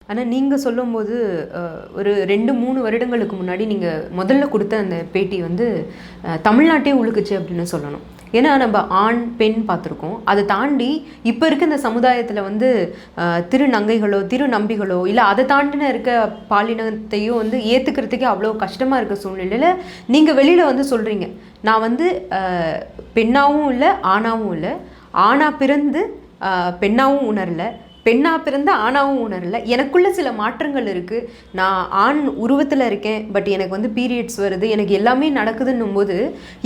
ஆனா நீங்க சொல்லும்போது, ஒரு 2, 3 வருடங்களுக்கு முன்னாடி நீங்க முதல்ல குடுத்த அந்த பேட்டி வந்து, தமிழ்நாட்டே உலுக்குச்சு அப்படின்னு சொல்லணும். ஏன்னா நம்ப ஆண், பெண் பார்த்துருக்கோம். அத தாண்டி இப்ப இருக்க இந்த சமுதாயத்துல வந்து, திருநங்கைகளோ, திருநம்பிகளோ, இல்ல அத தாண்டின இருக்க பாலினத்தையோ வந்து ஏத்துக்கிறதுக்கே அவ்வளோ கஷ்டமா இருக்க சூழ்நிலையில, நீங்க வெளியில வந்து சொல்றீங்க. நான் வந்து பெண்ணாவும் இல்ல, ஆணாவும் இல்ல. ஆணா பிறந்து பெண்ணாவும் உணரல. பெண்ணா பிறந்து ஆணாவும் உணரல. எனக்குள்ள சில மாற்றங்கள் இருக்கு. நான் ஆண் உருவத்துல இருக்கேன். பட் எனக்கு வந்து பீரியட்ஸ் வருது. எனக்கு எல்லாமே நடக்குதுன்னும்போது,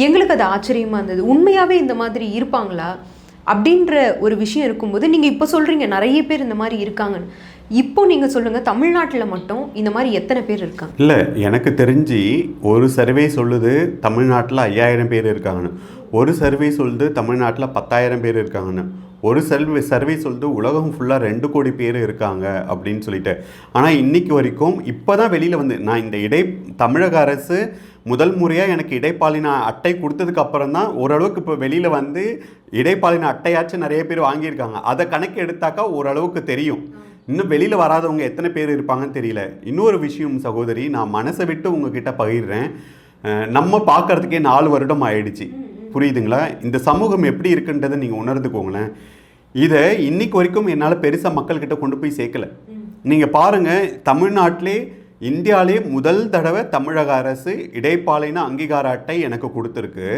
எங்களுக்கு அது ஆச்சரியமா இருந்தது. உண்மையாவே இந்த மாதிரி இருப்பாங்களா? அப்படின்ற ஒரு விஷயம் இருக்கும்போது, நீங்க இப்ப சொல்றீங்க நெறைய பேர் இந்த மாரி இருக்காங்கன்னு. இப்போ நீங்க சொல்லுங்க, தமிழ்நாட்டுல மட்டும் இந்த மாரி எத்தன பேர் இருக்காங்க? இல்ல, எனக்கு தெரிஞ்சு ஒரு சர்வே சொல்லுது தமிழ்நாட்டுல 5000 பேர் இருக்காங்கன்னு. ஒரு சர்வே சொல்லுது தமிழ்நாட்டுல 10,000 பேர் இருக்காங்கன்னு. ஒரு சர்வே சொல்லுது உலகம் ஃபுல்லா 2 கோடி பேர் இருக்காங்க அப்படின்னு சொல்லிட்டு. ஆனா இன்னைக்கு வரைக்கும் இப்பதான் வெளியில வந்து நான் இந்த தமிழக அரசு முதல் முறையா எனக்கு இடைப்பாலின அட்டை கொடுத்ததுக்கு அப்புறம் தான் ஓரளவுக்கு இப்போ வெளியில வந்து இடைப்பாலின அட்டையாச்சும் நிறைய பேர் வாங்கியிருக்காங்க. அதை கணக்கு எடுத்தாக்கா ஓரளவுக்கு தெரியும். இன்னும் வெளியில் வராதவங்க எத்தனை பேர் இருப்பாங்கன்னு தெரியல. இன்னொரு விஷயம் சகோதரி, நான் மனசை விட்டு உங்ககிட்ட பகிர்றேன். நம்ம பார்க்கறதுக்கே 4 வருடம் ஆயிடுச்சு. புரியுதுங்களா? இந்த சமூகம் எப்படி இருக்குன்றதை நீங்கள் உணர்ந்துக்கோங்களேன். இதை இன்னைக்கு வரைக்கும் என்னால் பெருசாக மக்கள்கிட்ட கொண்டு போய் சேர்க்கல. நீங்கள் பாருங்கள், தமிழ்நாட்டிலே இந்தியாவிலே முதல் தடவை தமிழக அரசு இடைப்பாலின அங்கீகார அட்டை எனக்கு கொடுத்துருக்கு.